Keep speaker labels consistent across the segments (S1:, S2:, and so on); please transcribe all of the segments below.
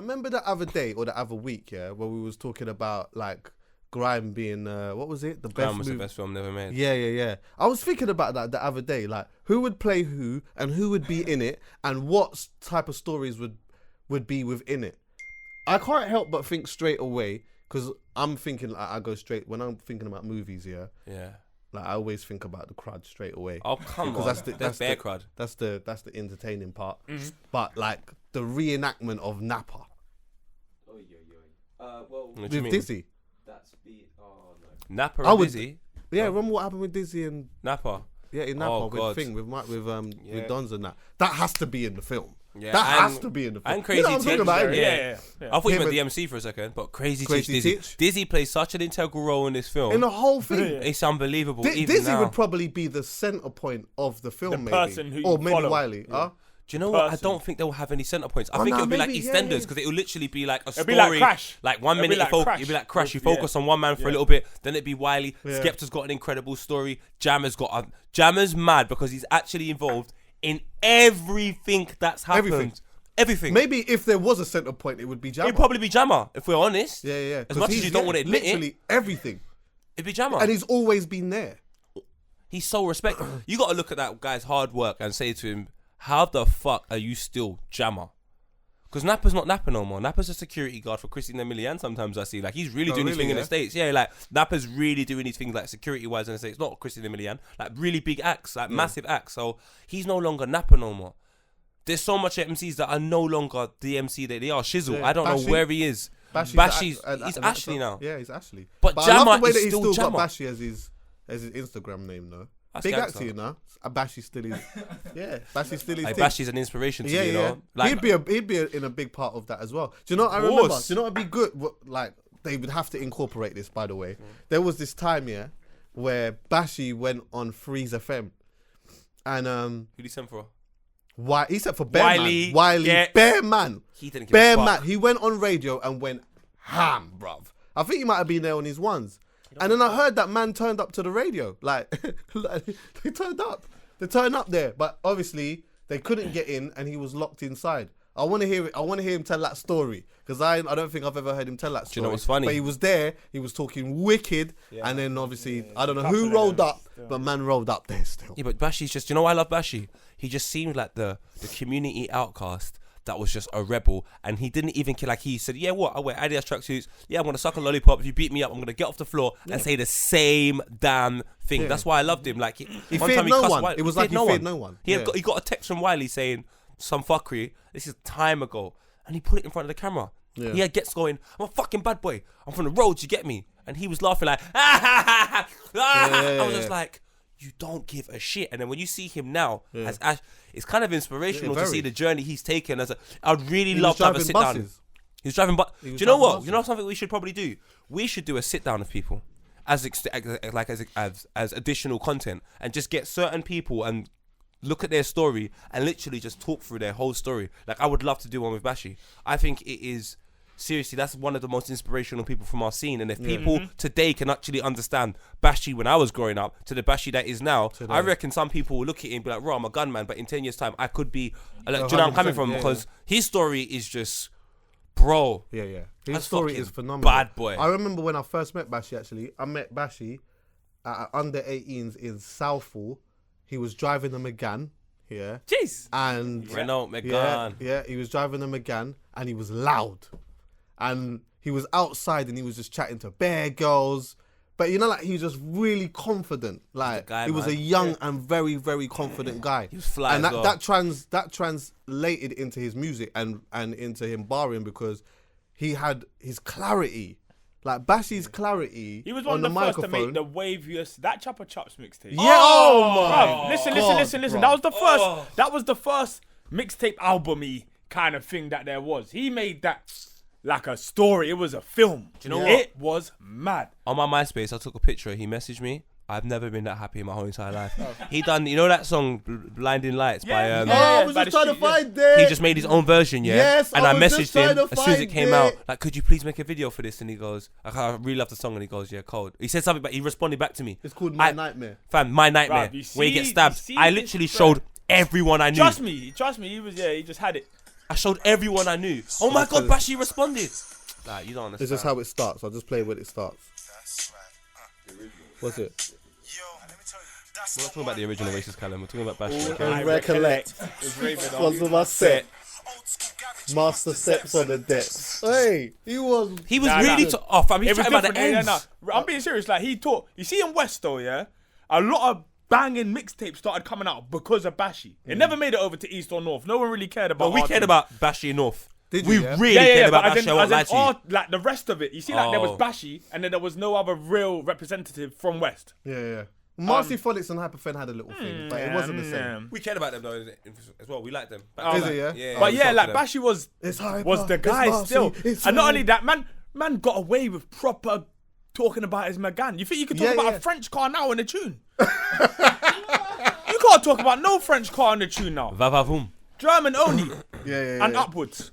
S1: remember the other day or the other week, yeah, where we was talking about like Grime being what was it?
S2: Grime was the best film never made.
S1: Yeah. I was thinking about that the other day, like who would play who and who would be in it and what type of stories would be within it. I can't help but think straight away because I'm thinking like, I go straight when I'm thinking about movies. Yeah. Like I always think about the crud straight away.
S2: Oh come on, that's bear crud.
S1: That's the entertaining part. Mm-hmm. But like the reenactment of Napa.
S3: Well,
S1: with Dizzy.
S3: That's no.
S2: Napa and Dizzy.
S1: Yeah, remember what happened with Dizzy and
S2: Napa?
S1: Yeah, in Napa with Dons and that. That has to be in the film.
S2: Yeah,
S1: that has to be in the film.
S2: And Crazy Titch.
S1: Yeah.
S2: I thought you meant DMC for a second, but Crazy Titch. Dizzy plays such an integral role in this film.
S1: In the whole thing.
S2: It's unbelievable.
S1: Dizzy would probably be the centre point of the film, maybe. Or maybe Wiley.
S2: Yeah. Do you know what? I don't think they'll have any centre points. I think it'll be like EastEnders because it'll literally be like a story.
S4: It'll be like Crash.
S2: Like 1 minute, it'll be like Crash. You focus on one man for a little bit, then it'd be Wiley.
S1: Yeah.
S2: Skepta's got an incredible story. Jammer's mad because he's actually involved in everything that's happened. Everything.
S1: Maybe if there was a centre point, it would be Jammer.
S2: It'd probably be Jammer, if we're honest.
S1: Yeah.
S2: As much as you don't want to admit
S1: literally everything.
S2: It'd be Jammer.
S1: And he's always been there.
S2: He's so respectful. You got to look at that guy's hard work and say to him, how the fuck are you still Jammer? Because Napa's not Napa no more. Napa's a security guard for Christina Milian sometimes I see. Like, he's really doing his thing in the States. Yeah, like, Napa's really doing his things, like, security-wise in the States. Not Christina Milian. Like, really big acts. Like, massive acts. So, he's no longer Napa no more. There's so much MCs that are no longer the MC that they are. Shizzle, I don't know where he is. Bashy's he's Ashley now.
S1: Yeah, he's Ashley.
S2: But Jammer
S1: I love the way that
S2: he's still
S1: got
S2: Jammer.
S1: Bashy as his Instagram name, though. Big actor, you know. Bashy still is. Yeah, Bashy still is.
S2: Like, Bashy's an inspiration to me, you know.
S1: Like, he'd be in a big part of that as well. Do you know what I remember? Do you know what'd be good? Like, they would have to incorporate this, by the way. There was this time, where Bashy went on Freeze FM. And
S2: who did he send for?
S1: He said for Wiley,
S2: yeah.
S1: Bear Man.
S2: He didn't give
S1: Bear
S2: a fuck.
S1: Man. He went on radio and went ham, bruv. I think he might have been there on his ones. And then I heard that man turned up to the radio. Like, they turned up. They turned up there. But obviously, they couldn't get in and he was locked inside. I want to hear it. I want to hear him tell that story. Because I don't think I've ever heard him tell that story.
S2: Do you know what's funny?
S1: But he was there. He was talking wicked. Yeah. And then obviously, I don't know who rolled up. But man rolled up there still.
S2: Yeah, but Bashy's just, you know why I love Bashy? He just seemed like the community outcast that was just a rebel, and he didn't even care. Like, he said, yeah, what, I wear Adidas tracksuits, yeah, I'm gonna suck a lollipop, if you beat me up I'm gonna get off the floor and say the same damn thing. That's why I loved him. Like,
S1: he feared no one. It was like he feared no one.
S2: He got a text from Wiley saying some fuckery, this is time ago, and he put it in front of the camera. He had Gets going, I'm a fucking bad boy, I'm from the roads, you get me? And he was laughing like, I was just like, you don't give a shit. And then when you see him now as Ash, it's kind of inspirational to see the journey he's taken. I'd really love to have a sit down. He was driving buses. Do you know what? Buses. You know something we should probably do? We should do a sit down of people as additional content and just get certain people and look at their story and literally just talk through their whole story. Like, I would love to do one with Bashy. I think it is. Seriously, that's one of the most inspirational people from our scene. And if people today can actually understand Bashy when I was growing up to the Bashy that is now, I reckon some people will look at it and be like, "Bro, I'm a gunman," but in 10 years' time, I could be. Like, do you know where I'm coming from? Because his story is just, bro.
S1: Yeah. His story is phenomenal.
S2: Bad boy.
S1: I remember when I first met Bashy. Actually, I met Bashy at under 18s in Southall. He was driving a Megane. Yeah.
S2: Jeez.
S1: And
S2: Renault Megane.
S1: Yeah. He was driving a Megane and he was loud. And he was outside and he was just chatting to bare girls. But you know, like, he was just really confident. Like, he was a young and very, very confident guy.
S2: He was fly
S1: and
S2: as well.
S1: that translated into his music and into him barring because he had his clarity. Like, Bashy's clarity.
S4: He was one of the first to make the waviest, that Chopper Chops mixtape.
S1: Yeah, oh
S4: my. Listen. Bro. That was the first mixtape album-y kind of thing that there was. He made that like a story. It was a film. Do you know what? It was mad.
S2: On my MySpace, I took a picture. He messaged me. I've never been that happy in my whole entire life. He done, you know that song Blinding Lights by
S1: I was just trying to find it.
S2: He just made his own version,
S1: Yes,
S2: and I messaged him as soon as it came out, like, could you please make a video for this? And he goes, I really love the song. And he goes, yeah, cold. He said something, but he responded back to me.
S1: It's called My Nightmare.
S2: Fam, My Nightmare. Where he gets stabbed. I literally showed everyone I knew.
S4: Trust me. He just had it.
S2: I showed everyone I knew. Oh my God, Bashy responded. Nah, you don't understand.
S1: This is how it starts. I'll just play when it starts. What's it?
S2: We're not talking about the original racist Callum. We're talking about Bashy.
S1: I recollect. Was my set. Master steps on the decks. Hey, he was
S2: really off. I mean, he's
S4: It was
S2: talking about the
S4: different.
S2: ends.
S4: I'm being serious. Like, he taught. You see in West though, yeah, a lot of banging mixtapes started coming out because of Bashy. It never made it over to East or North. No one really cared about.
S2: But we cared about Bashy North.
S1: Did you,
S2: we
S1: yeah?
S2: really
S4: Yeah,
S2: cared about
S4: but
S2: Bashy. I won't lie to you.
S4: like the rest of it. You see, like there was
S2: Oh.
S4: Bashy, and then there was no other real representative from West.
S1: Yeah. Marcy Phonics and Hyperfen had a little thing, but it wasn't the same.
S2: We cared about them though as well. We liked them.
S1: Is it, yeah?
S4: But yeah,
S2: we
S4: like
S2: talked to them.
S4: Bashy was
S1: It's Hyper,
S4: the
S1: it's
S4: guy
S1: Marcy,
S4: still,
S1: it's
S4: and not
S1: Hyper.
S4: only that, man got away with proper talking about his Megane. You think you could talk
S1: Yeah,
S4: about
S1: yeah.
S4: a French car now in a tune? You can't talk about no French car in the tune now.
S2: Va-va-voom.
S4: German only
S1: Yeah.
S4: and upwards.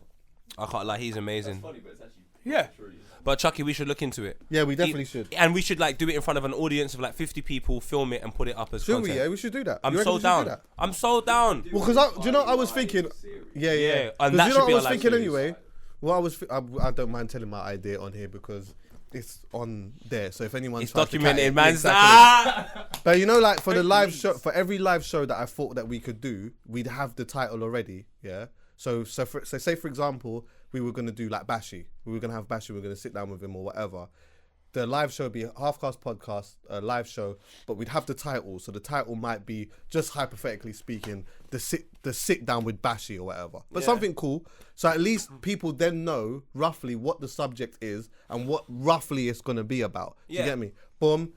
S2: I can't lie, he's amazing.
S3: Funny, but it's actually
S4: Yeah.
S3: true.
S2: But Chucky, we should look into it.
S1: Yeah, we definitely should.
S2: And we should like do it in front of an audience of like 50 people, film it and put it up as
S1: Should
S2: content.
S1: we? Yeah, we should do that.
S2: I'm
S1: You reckon
S2: so
S1: we should do
S2: down.
S1: that?
S2: I'm so down.
S1: Well, because do you know what I was thinking? Yeah.
S2: Yeah,
S1: Because
S2: and that
S1: you
S2: should
S1: know what
S2: be
S1: I
S2: our
S1: was
S2: live
S1: thinking
S2: series.
S1: anyway. Well, I don't mind telling my idea on here because it's on there. So if anyone
S2: It's
S1: tries to
S2: documented,
S1: cut it,
S2: man.
S1: exactly. But you know, like for the live show, for every live show that I thought that we could do, we'd have the title already. Yeah. So say for example, we were gonna do like Bashy. We were gonna have Bashy. We were gonna sit down with him or whatever. The live show would be a Halfcast podcast, a live show, but we'd have the title. So the title might be, just hypothetically speaking, the sit down with Bashy or whatever. But something cool. So at least people then know roughly what the subject is and what roughly it's gonna be about. Do you
S2: Yeah.
S1: get me? Boom,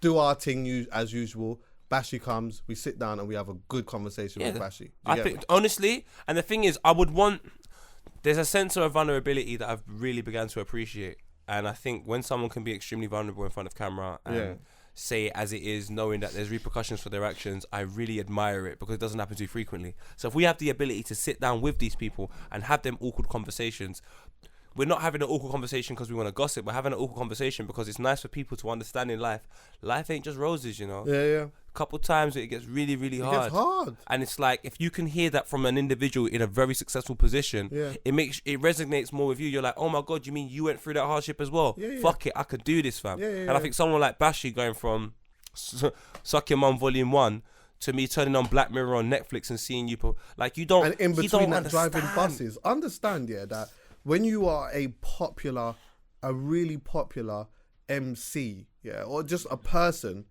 S1: do our thing as usual. Bashy comes, we sit down and we have a good conversation with Bashy. Do you
S2: I
S1: get
S2: think
S1: me?
S2: honestly, and the thing is, I would want. There's a sense of vulnerability that I've really begun to appreciate, and I think when someone can be extremely vulnerable in front of camera and say it as it is, knowing that there's repercussions for their actions, I really admire it because it doesn't happen too frequently. So if we have the ability to sit down with these people and have them awkward conversations. We're not having an awkward conversation because we want to gossip. We're having an awkward conversation because it's nice for people to understand in life. Life ain't just roses, you know.
S1: Yeah.
S2: A couple times it gets really, really hard.
S1: It gets hard.
S2: And it's like if you can hear that from an individual in a very successful position, it resonates more with you. You're like, oh my God, you mean you went through that hardship as well?
S1: Yeah.
S2: Fuck it, I could do this, fam.
S1: Yeah.
S2: And I think someone like Bashy going from Suck Your Mum Volume 1 to me turning on Black Mirror on Netflix and seeing you, like you don't.
S1: And in
S2: you
S1: between
S2: don't
S1: that, driving
S2: understand.
S1: buses. Understand, that when you are a really popular MC, or just a person,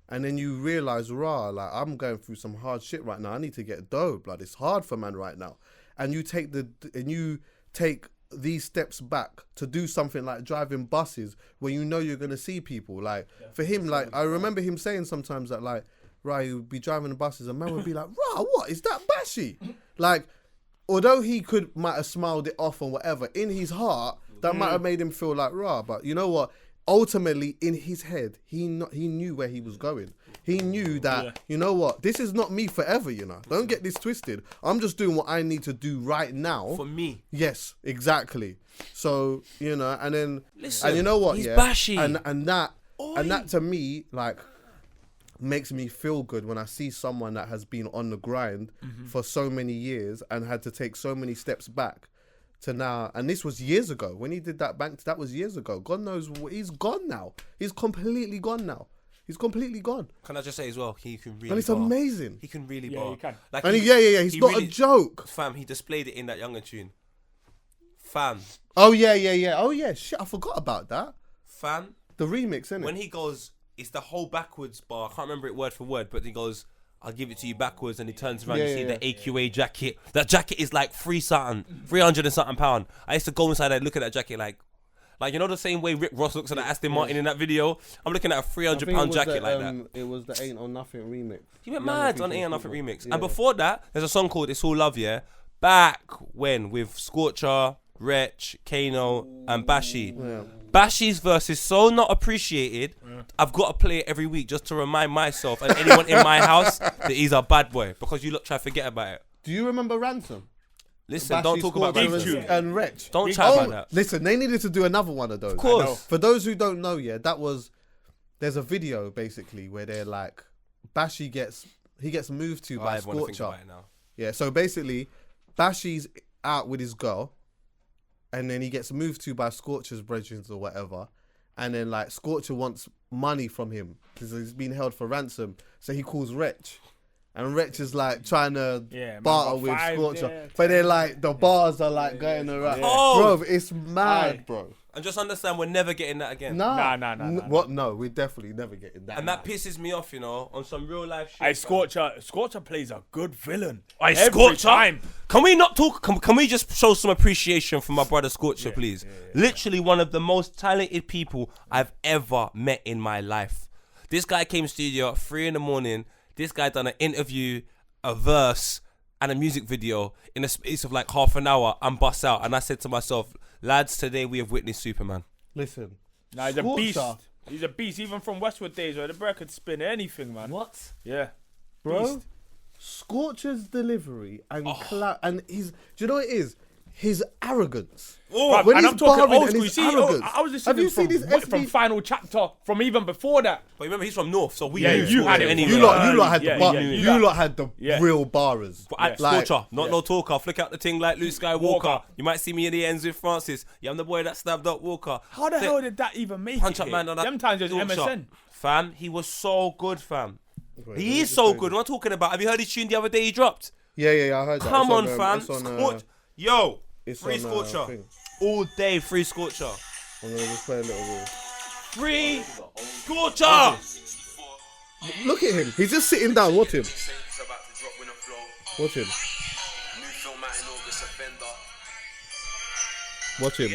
S1: and then you realize, like I'm going through some hard shit right now. I need to get dough, blood. It's hard for man right now, and you take these steps back to do something like driving buses where you know you're gonna see people. Like for him, like I remember him saying sometimes that like, right, he would be driving the buses and man would be like, rah, what is that Bashy? Like, although he might have smiled it off or whatever, in his heart, that might have made him feel like rah. But you know what? Ultimately, in his head, he knew where he was going. He knew that, you know what? This is not me forever, you know. Don't get this twisted. I'm just doing what I need to do right now.
S2: For me.
S1: Yes, exactly. So, you know, and then,
S2: Listen,
S1: and you know what?
S2: he's Bashy.
S1: And that to me, like, makes me feel good when I see someone that has been on the grind for so many years and had to take so many steps back to now. And this was years ago when he did that that was years ago. God knows, he's gone now. He's completely gone now. He's completely gone.
S2: Can I just say as well, he can really
S1: And it's
S2: bar.
S1: amazing.
S2: He can really
S4: Yeah,
S2: bar.
S4: he can.
S2: Like
S1: And he's not
S2: really,
S1: a joke.
S2: Fam, he displayed it in that Younger tune. Fam.
S1: Oh yeah. Oh yeah, shit, I forgot about that.
S2: Fam.
S1: The remix, innit?
S2: When he goes, it's the whole backwards bar. I can't remember it word for word, but he goes, I'll give it to you backwards, and he turns around, you see the AQA jacket. That jacket is like 300 and something pound. I used to go inside and look at that jacket like you know the same way Rick Ross looks at that Aston Martin in that video? I'm looking at a 300-pound jacket like that.
S1: It was the Ain't or Nothing remix.
S2: He went mad on Ain't or Nothing remix. And before that, there's a song called It's All Love, yeah? Back when with Scorcher, Wretch, Kano, and Bashy.
S1: Yeah.
S2: Bashy's verse is so not appreciated. I've got to play it every week just to remind myself and anyone in my house that he's a bad boy, because you lot try to forget about it.
S1: Do you remember Ransom?
S2: Listen, don't talk about
S1: Scorcher
S2: Ransom.
S1: and Wretch.
S2: Don't chat about that.
S1: Listen, they needed to do another one of those.
S2: Of course.
S1: For those who don't know, there's a video basically where they're like, Bashy gets moved to by
S2: I want to think
S1: Scorcher.
S2: about it now.
S1: Yeah, so basically, Bashy's out with his girl, and then he gets moved to by Scorcher's brethren or whatever, and then like Scorcher wants money from him because he's been held for ransom, so he calls Wretch. And Wretch is like trying to barter with Scorcher. But then like the bars are like going around.
S2: Yeah. Oh.
S1: Bro, it's mad, bro.
S2: And just understand, we're never getting that again.
S1: Nah.
S4: Nah.
S1: What? No, we're definitely never getting that.
S2: And that pisses me off, you know, on some real life shit.
S4: Hey, Scorcher plays a good villain.
S2: Hey,
S4: Every
S2: Scorcher.
S4: time.
S2: Can we not talk? Can we just show some appreciation for my brother Scorcher, please? Literally one of the most talented people I've ever met in my life. This guy came studio at 3 a.m. This guy done an interview, a verse, and a music video in a space of like half an hour and bust out. And I said to myself, lads, today we have witnessed Superman.
S1: Listen.
S4: Nah, he's a beast. He's a beast, even from Westwood days where the bro could spin anything, man.
S2: What?
S4: Yeah.
S1: Bro,
S4: Beast.
S1: Scorcher's delivery and and his, do you know what it is? His arrogance.
S4: Bruv,
S1: when
S4: and
S1: he's
S4: I'm talking
S1: barring
S4: old
S1: and
S4: school. You
S1: his
S4: see,
S1: arrogance.
S4: I was
S1: Have you
S4: listening
S1: seen his
S4: from Final Chapter, from even before that.
S2: But remember, he's from North, so we
S4: Yeah,
S2: knew
S4: you had
S2: Scorcher
S4: it.
S2: anyway.
S1: You lot had
S4: Yeah,
S1: the bar,
S4: yeah,
S1: you lot had the real barrers.
S2: But
S1: Like,
S2: Scorcher, no talker. Flick out the thing like Luke Skywalker.
S4: Walker.
S2: You might see me in the ends with Francis. Yeah, I'm the boy that stabbed up Walker.
S4: How the hell did that even make
S2: Punch
S4: it?
S2: up man on that.
S4: Them times there's
S2: Yorkshire.
S4: MSN.
S2: Fam, he was so good, fam.
S1: Wait,
S2: He is so good. What am I talking about? Have you heard his tune the other day he dropped?
S1: Yeah, I heard that.
S2: Come
S1: It's
S2: on, fam.
S1: it's on,
S2: Scorch. Yo,
S1: it's
S2: free
S1: on,
S2: Scorcher.
S1: thing.
S2: All day, free Scorcher.
S1: I'm gonna just play a little bit.
S2: Free Scorcher.
S1: Look at him. He's just sitting down. Watch him. Watch him. Watch him.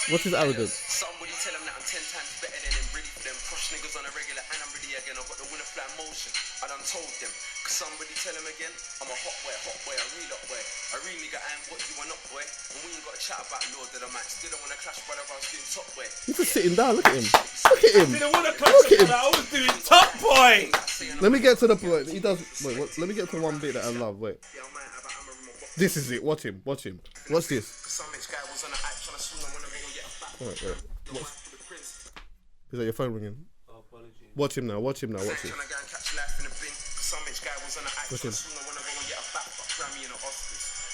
S1: What's his arrogance?
S5: Somebody tell him that I'm 10 times better than him. Ready for them. Crush niggas on a regular and I'm ready again. I've got the winner flat motion. I done told them. Cause somebody tell him again. I'm a hot boy, a real hot boy. A real nigga, I ain't what you want up, boy. And we ain't got to chat about Lord that I might still don't wanna clash, brother. I was doing top boy.
S1: He's just sitting down. Look at him. Look at him.
S2: Didn't want to
S1: Look at him.
S2: I was doing top boy.
S1: Let me get to the point. He does. Wait. What, let me get to one bit that I love. Wait. This is it. Watch him. Watch him. Watch this. Wait. Is that your phone ringing?
S2: Oh, apologies.
S1: Watch him now. Watch him. Watch him.
S5: Watch him.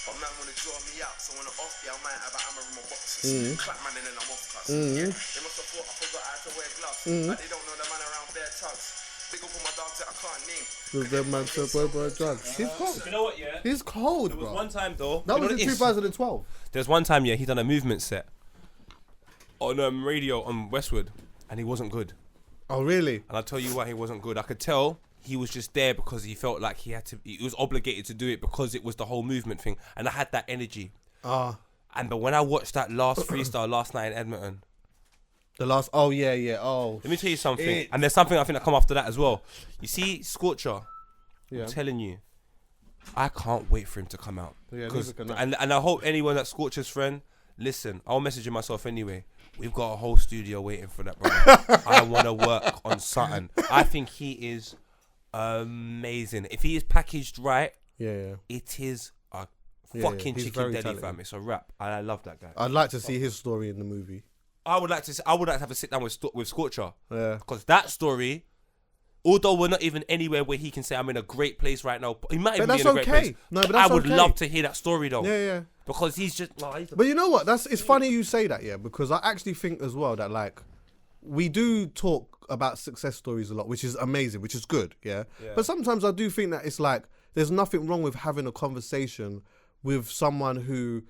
S5: But man wanna draw me out, so when I'm off, I might have a hammer in my boxes. Clap man and then I'm off cuss. They must have thought I forgot how to wear gloves. But they don't know the man around bare tugs. Big up for my dogs that I can't name.
S1: With them man to boy drugs. He's cold.
S2: You know what? Yeah.
S1: He's cold,
S2: There was
S1: bro.
S2: one time though.
S1: That
S2: you know
S1: was
S2: what
S1: in
S2: it is?
S1: 2012.
S2: There's one time, yeah, he done a movement set on radio on Westwood, and he wasn't good.
S1: Oh, really?
S2: And I'll tell you why he wasn't good. I could tell he was just there because he felt like he was obligated to do it because it was the whole movement thing. And I had that energy.
S1: Ah.
S2: But when I watched that last freestyle last night in Edmonton,
S1: The last. Oh, yeah. Oh.
S2: let me tell you something. And there's something I think that come after that as well. You see, Scorcher,
S1: Yeah.
S2: I'm telling you, I can't wait for him to come out.
S1: Yeah,
S2: 'Cause-
S1: neither can I.
S2: and I hope anyone that's Scorcher's friend, listen, I'll message him myself anyway. We've got a whole studio waiting for that, brother. I want to work on something. I think he is amazing. If he is packaged right,
S1: Yeah.
S2: it is a
S1: Yeah,
S2: fucking
S1: he's
S2: chicken
S1: very
S2: deli,
S1: talented.
S2: fam. It's a rap. I love that guy.
S1: I'd like to see his story in the movie.
S2: I would like to have a sit down with Scorcher.
S1: Yeah.
S2: Because that story, although we're not even anywhere where he can say I'm in a great place right now, he might even
S1: But
S2: be
S1: that's
S2: in a great
S1: okay.
S2: place.
S1: No, but that's
S2: I would
S1: okay.
S2: love to hear that story though.
S1: Yeah.
S2: Because he's just
S1: But you know what? It's funny you say that, yeah, because I actually think as well that like we do talk about success stories a lot, which is amazing, which is good, yeah. But sometimes I do think that it's like there's nothing wrong with having a conversation with someone who,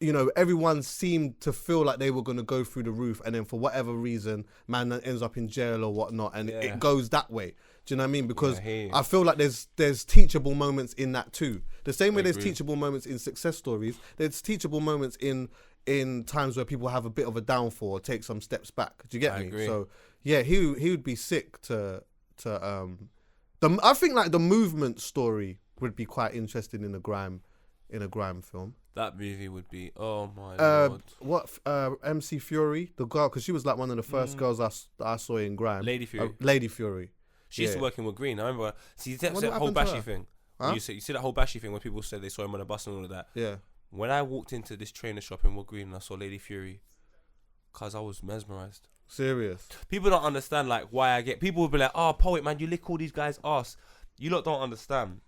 S1: you know, everyone seemed to feel like they were going to go through the roof, and then for whatever reason, man ends up in jail or whatnot, and it goes that way. Do you know what I mean? Because I feel like there's teachable moments in that too. The same way there's teachable moments in success stories, there's teachable moments in times where people have a bit of a downfall or take some steps back. Do you get me?
S2: agree.
S1: So yeah, he would be sick to I think like the movement story would be quite interesting in a grime film.
S2: that movie would be. Oh my lord.
S1: MC Fury, the girl, because she was like one of the first girls I saw in grime.
S2: Lady Fury.
S1: Lady Fury.
S2: She used to working with Green. I remember. See that
S1: What
S2: whole
S1: happened to
S2: Bashy
S1: her?
S2: thing.
S1: Huh?
S2: You see that whole Bashy thing when people said they saw him on a bus and all of that.
S1: Yeah.
S2: When I walked into this trainer shop in Wood Green and I saw Lady Fury, cause I was mesmerized.
S1: Serious.
S2: People don't understand like why I get. People will be like, "Oh, poet man, you lick all these guys' ass." You lot don't understand.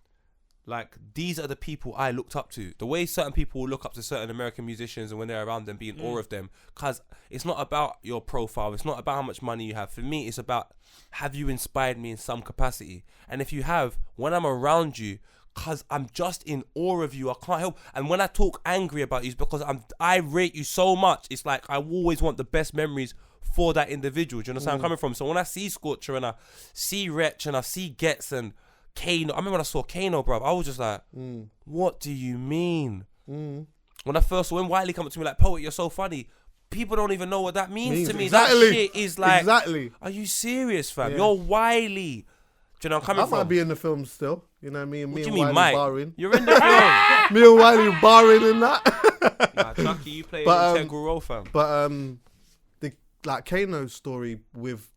S2: like, these are the people I looked up to. The way certain people will look up to certain American musicians and when they're around them, be in awe of them. Because it's not about your profile. It's not about how much money you have. For me, it's about, have you inspired me in some capacity? And if you have, when I'm around you, because I'm just in awe of you, I can't help. And when I talk angry about you, it's because I rate you so much. It's like I always want the best memories for that individual. Do you understand where I'm coming from? So when I see Scorcher and I see Wretch and I see Gets and Kano, I remember when I saw Kano, bro, I was just like, what do you mean? When Wiley come up to me like, Poet, you're so funny, people don't even know what that means to me.
S1: Exactly.
S2: That shit is like,
S1: exactly.
S2: Are you serious, fam?
S1: Yeah.
S2: You're Wiley. Do you know where I'm coming from?
S1: I might be in the film still. You know what I mean?
S2: What do you
S1: and
S2: mean,
S1: Wiley
S2: Mike?
S1: barring.
S2: You're in the film.
S1: Me and Wiley barring in that.
S2: Nah, Chucky, you play
S1: But,
S2: an integral role, fam.
S1: But the like Kano's story with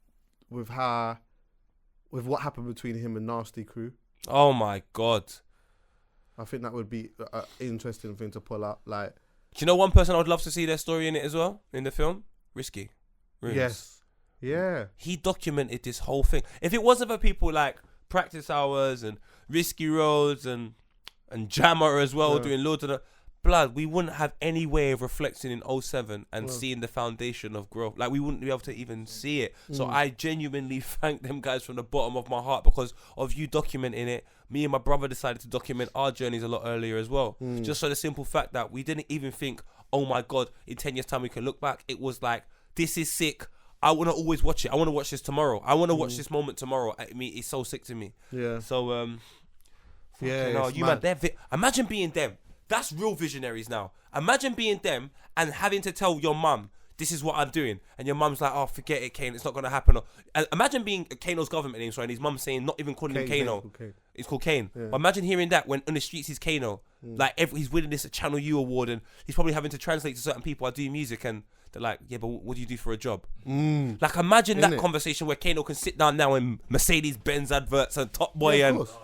S1: what happened between him and Nasty Crew,
S2: Oh my God.
S1: I think that would be an interesting thing to pull out. Like,
S2: Do you know one person I would love to see their story in it as well, in the film? Risky. Runes.
S1: yes, yeah,
S2: He documented this whole thing. If it wasn't for people like Practice Hours and Risky Roads and Jammer as well, doing loads of the blood, we wouldn't have any way of reflecting in 07 and seeing the foundation of growth. Like, we wouldn't be able to even see it. So I genuinely thank them guys from the bottom of my heart, because of you documenting it. Me and my brother decided to document our journeys a lot earlier as well. Just for the simple fact that we didn't even think, oh my God, in 10 years time we can look back. It was like, this is sick. I want to always watch it. I want to watch this tomorrow. I want to watch this moment tomorrow. I mean, it's so sick to me.
S1: yeah,
S2: So,
S1: yeah.
S2: no,
S1: It's
S2: you
S1: mad.
S2: man, imagine being them. That's real visionaries now. Imagine being them and having to tell your mum, this is what I'm doing. And your mum's like, oh, forget it, Kane. It's not going to happen. And imagine being Kano's government name, sorry, and his mum saying, not even calling him Kano. It's called Kane. Yeah. But imagine hearing that when on the streets he's Kano. Like, he's winning this Channel U award and he's probably having to translate to certain people. I do music and they're like, yeah, but what do you do for a job? Like, imagine that conversation where Kano can sit down now in Mercedes-Benz adverts and Top Boy
S1: Yeah, of
S2: and...
S1: course.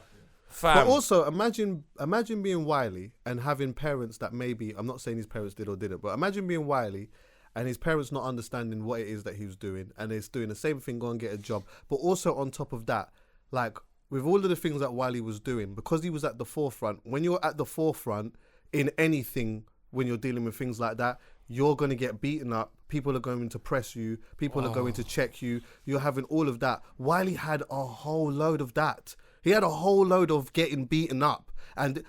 S2: Fam.
S1: But also, imagine being Wiley and having parents that maybe, I'm not saying his parents did or didn't, but imagine being Wiley and his parents not understanding what it is that he was doing, and he's doing the same thing, go and get a job. But also on top of that, like, with all of the things that Wiley was doing, because he was at the forefront, when you're at the forefront in anything, when you're dealing with things like that, you're going to get beaten up. People are going to press you. People are going to check you. You're having all of that. Wiley had a whole load of that. He had a whole load of getting beaten up. And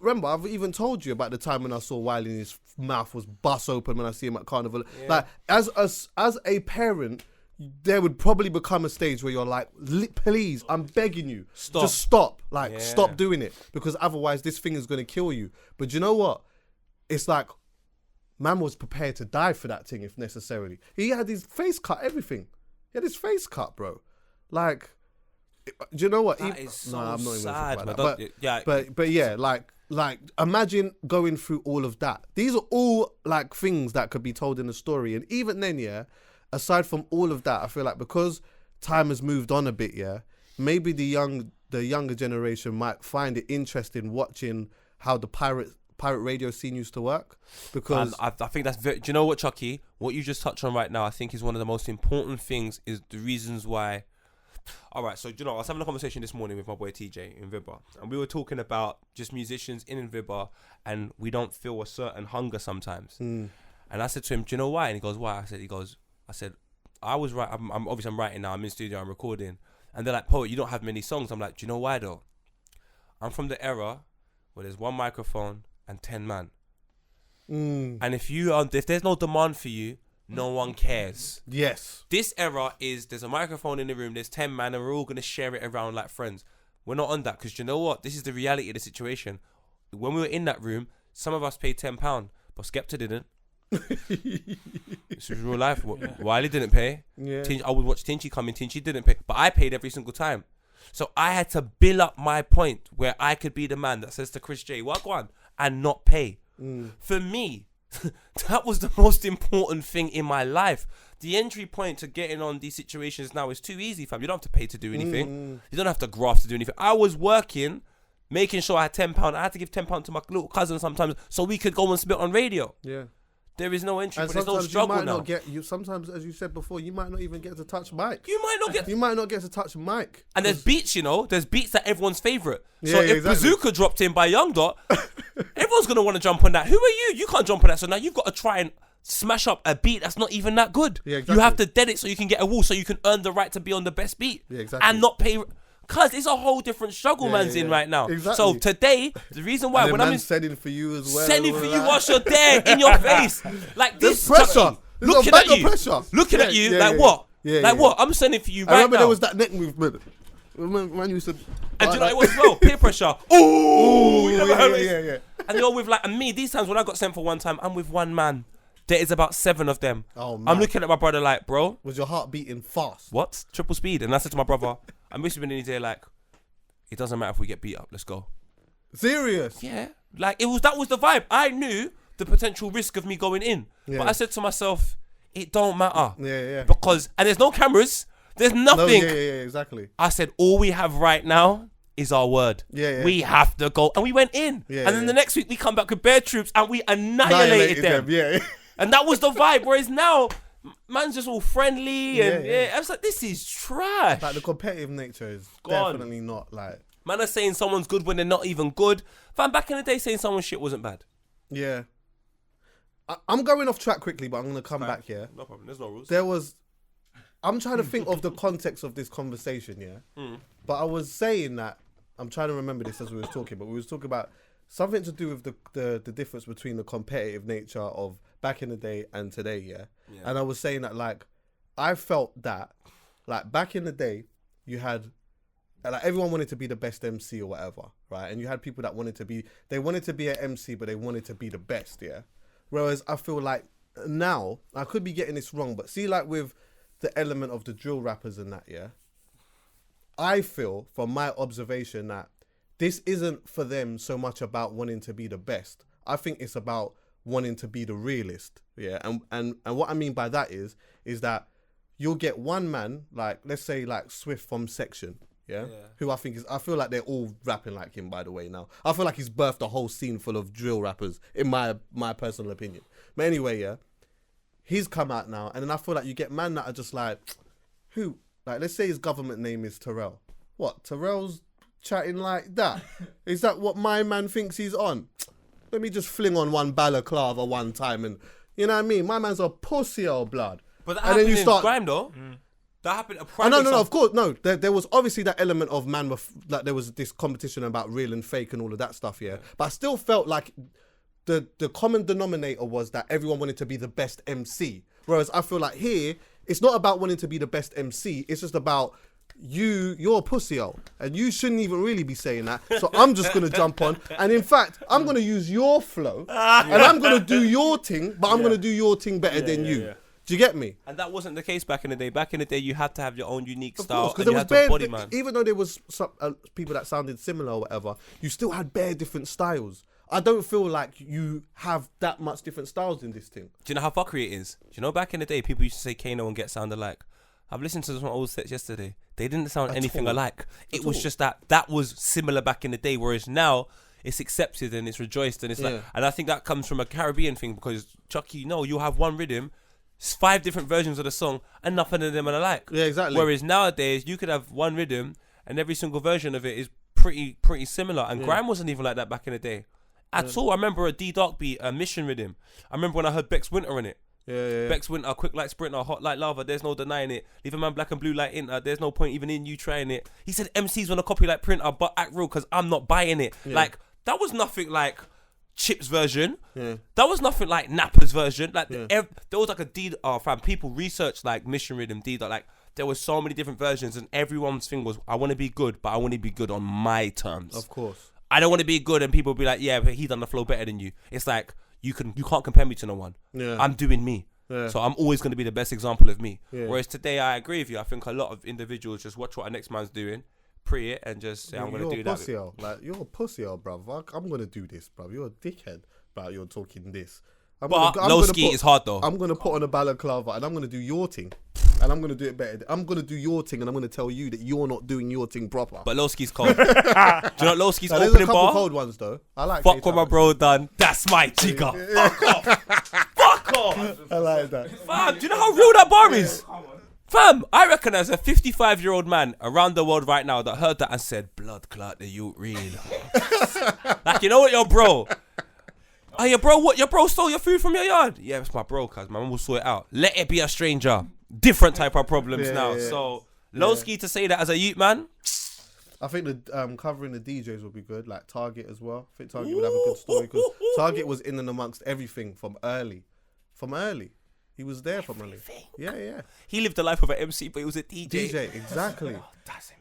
S1: remember, I've even told you about the time when I saw Wiley and his mouth was bust open when I see him at Carnival. Yeah. Like, as a parent, there would probably become a stage where you're like, please, I'm begging you,
S2: Stop.
S1: Just stop. Like, stop doing it. Because otherwise this thing is going to kill you. But you know what? It's like, man was prepared to die for that thing if necessarily. He had his face cut, everything. He had his face cut, bro. Like, do you know what?
S2: That is so
S1: I'm not even
S2: sad,
S1: gonna talk about
S2: man.
S1: that. But yeah, like imagine going through all of that. These are all like things that could be told in the story. And even then, yeah, aside from all of that, I feel like because time has moved on a bit, yeah, maybe the younger generation might find it interesting watching how the pirate radio scene used to work. Because
S2: I think that's very, do you know what, Chucky? What you just touched on right now, I think is one of the most important things, is the reasons why. All right, so, you know, I was having a conversation this morning with my boy TJ in Vibba, and we were talking about just musicians in Vibba, and we don't feel a certain hunger sometimes. And I said to him, do you know why? And he goes, why? I said, I was right. I'm obviously I'm writing now. I'm in studio. I'm recording, and they're like, Poet, you don't have many songs. I'm like, do you know why though? I'm from the era where there's one microphone and 10 man, and if there's no demand for you, no one cares.
S1: yes,
S2: This era is, there's a microphone in the room, there's 10 man, and we're all going to share it around like friends. We're not on that, because you know what? This is the reality of the situation. When we were in that room, some of us paid £10, but Skepta didn't. This is real life. Wiley didn't pay.
S1: Yeah.
S2: I would watch Tinchy come in. Tinchy didn't pay, but I paid every single time. So I had to build up my point where I could be the man that says to Chris J, "What one?" and not pay. For me, that was the most important thing in my life. The entry point to getting on these situations now is too easy, fam. You don't have to pay to do anything. You don't have to graft to do anything. I was working, making sure I had £10. I had to give £10 to my little cousin sometimes so we could go and spit on radio.
S1: yeah.
S2: There is no entry,
S1: And
S2: but there's no
S1: sometimes you
S2: struggle
S1: might
S2: now.
S1: not get you. Sometimes, as you said before, you might not even get to touch mic.
S2: You might not get.
S1: You might not get to touch mic.
S2: And there's beats, there's beats that everyone's favourite. So
S1: Yeah,
S2: if
S1: exactly.
S2: Bazooka dropped in by Young Dot, everyone's going to want to jump on that. Who are you? You can't jump on that. So now you've got to try and smash up a beat that's not even that good.
S1: Yeah, exactly.
S2: You have to dead it so you can get a wall, so you can earn the right to be on the best beat.
S1: Yeah, exactly.
S2: And not pay... Because it's a whole different struggle man's in right now.
S1: Exactly.
S2: So today, the reason why...
S1: And
S2: when
S1: then
S2: I'm
S1: man's sending for you as well.
S2: sending for
S1: all
S2: you
S1: that.
S2: whilst you're there in your face. Like
S1: There's
S2: this...
S1: pressure.
S2: Chucky,
S1: There's a
S2: looking
S1: bag
S2: at
S1: of
S2: you.
S1: pressure.
S2: Looking at you,
S1: Yeah,
S2: like
S1: yeah,
S2: what?
S1: yeah,
S2: Like
S1: yeah.
S2: what? I'm sending for you
S1: I
S2: right
S1: remember
S2: now.
S1: there was that neck movement. Man used to...
S2: And do you know what it was as well? Peer pressure. Ooh, you never heard of it?
S1: yeah.
S2: And you're with and me, these times when I got sent for one time, I'm with one man. There is about 7 of them.
S1: Oh, man.
S2: I'm looking at my brother like, bro,
S1: Was your heart beating fast?
S2: what? Triple speed. And I said to my brother, I'm basically in his ear like, it doesn't matter if we get beat up, let's go.
S1: Serious?
S2: Yeah. Like that was the vibe. I knew the potential risk of me going in.
S1: Yeah.
S2: But I said to myself, it don't matter.
S1: Yeah.
S2: Because, and there's no cameras, there's
S1: No,
S2: nothing.
S1: yeah, exactly.
S2: I said, all we have right now is our word.
S1: Yeah.
S2: We have to go. And we went in.
S1: Yeah,
S2: and then the next week we come back with bare troops and we annihilated them.
S1: Yeah.
S2: And that was the vibe. Whereas now, man's just all friendly. And
S1: Yeah.
S2: I was like, this is trash.
S1: Like the competitive nature is
S2: Gone.
S1: definitely not like...
S2: Man are saying someone's good when they're not even good. Fam, back in the day saying someone's shit wasn't bad.
S1: Yeah. I'm going off track quickly, but I'm going to come back here.
S2: No problem. There's no rules.
S1: There was... I'm trying to think of the context of this conversation, yeah? But I was saying that... I'm trying to remember this as we was talking, but we was talking about something to do with the difference between the competitive nature of back in the day and today, yeah? And I was saying that, like, I felt that, like, back in the day, you had... Like, everyone wanted to be the best MC or whatever, right? And you had people that wanted to be an MC, but they wanted to be the best, yeah? Whereas I feel like now, I could be getting this wrong, but see, like with the element of the drill rappers and that, yeah? I feel, from my observation, that this isn't for them so much about wanting to be the best. I think it's about wanting to be the realist, yeah? And what I mean by that is that you'll get one man, like, let's say, like Swift from Section, yeah? Who I feel like they're all rapping like him, by the way, now. I feel like he's birthed a whole scene full of drill rappers, in my personal opinion. But anyway, yeah, he's come out now, and then I feel like you get man that are just like, who? Like, let's say his government name is Terrell. What? Terrell's chatting like that? Is that what my man thinks he's on? Let me just fling on one balaclava one time, and, you know what I mean? My man's a pussy old blood.
S2: But that
S1: and
S2: happened
S1: then you
S2: in
S1: start...
S2: Grime, though. That happened.
S1: No, of course, no. There was obviously that element of man, like there was this competition about real and fake and all of that stuff, yeah. But I still felt like the common denominator was that everyone wanted to be the best MC. Whereas I feel like here, it's not about wanting to be the best MC. It's just about you're a pussy-o, and you shouldn't even really be saying that. So I'm just gonna jump on, and in fact, I'm gonna use your flow, and I'm gonna do your thing, but I'm gonna do your thing better than you.
S4: Yeah.
S1: Do you get me?
S2: And that wasn't the case back in the day. Back in the day, you had to have your own unique style.
S1: Because
S2: And
S1: there
S2: you
S1: was
S2: had to
S1: bare,
S2: body man.
S1: even though there was some people that sounded similar or whatever, you still had bare different styles. I don't feel like you have that much different styles in this thing.
S2: Do you know how fuckery it is? Do you know back in the day, people used to say Kano and Get sound alike? I've listened to some old sets yesterday. They didn't sound anything
S1: all.
S2: alike. It was just that was similar back in the day, whereas now it's accepted and it's rejoiced and it's like, and I think that comes from a Caribbean thing because Chucky, you'll have one rhythm, 5 different versions of the song, and nothing of them are alike.
S1: Yeah, exactly.
S2: Whereas nowadays you could have one rhythm and every single version of it is pretty similar. And Grime wasn't even like that back in the day at all. I remember a D Dark beat, a Mission rhythm. I remember when I heard Bex Winter in it.
S1: Yeah.
S2: Bex Winter, quick like sprinter, hot like lava, there's no denying it. Leave a man black and blue like Inter, there's no point even in you trying it. He said MCs want to copy like printer, but act real because I'm not buying it. Like, that was nothing like Chip's version. That was nothing like Nappa's version. Like, there was like a D, fam, people researched like Mission Rhythm, D, like, there was so many different versions and everyone's thing was, I want to be good, but I want to be good on my terms.
S1: Of course.
S2: I don't want to be good and people be like, yeah, but he done the flow better than you. It's like, you can't compare me to no one. I'm doing me. So I'm always going to be the best example of me. Whereas today, I agree with you. I think a lot of individuals just watch what our next man's doing, pre it, and just say, I'm going to do that.
S1: Like, you're a pussy, bruv. I'm going to do this, bruv. You're a dickhead, bruv. You're talking this.
S2: But low ski is hard, though.
S1: I'm going to put on a balaclava and I'm going to do your thing. And I'm going to do it better. I'm going to do your thing and I'm going to tell you that you're not doing your thing proper.
S2: But low ski's cold. Do you know what low ski's
S1: There's
S2: opening
S1: a couple
S2: bar?
S1: cold ones, though. I like
S2: Fuck what my bro done. That's my jigger. Fuck off. Fuck
S1: I like that.
S2: Fam, do you know how real that bar is? Fam, I reckon there's a 55-year-old man around the world right now that heard that and said, blood clot the youth real. Like, you know what, your bro? Oh, your bro, what? Your bro stole your food from your yard? Yeah, it's my bro, cuz my mum will sort it out. Let it be a stranger. Different type of problems now.
S1: Yeah.
S2: So, Lowski to say that as a youth man.
S1: I think the covering the DJs would be good, like Target as well. I think Target would have a good story because Target was in and amongst everything from early. He was there from early. Yeah.
S2: He lived the life of an MC, but he was a DJ.
S1: DJ, exactly.
S2: That's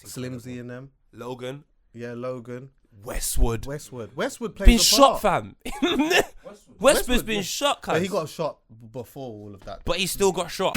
S1: Slimzy and them.
S2: Logan.
S1: Yeah, Logan.
S2: Westwood.
S1: Westwood played
S2: Been
S1: the
S2: shot,
S1: part.
S2: fam. Westwood's been shot, cuz.
S1: Yeah, he got shot before all of that.
S2: But he still got shot.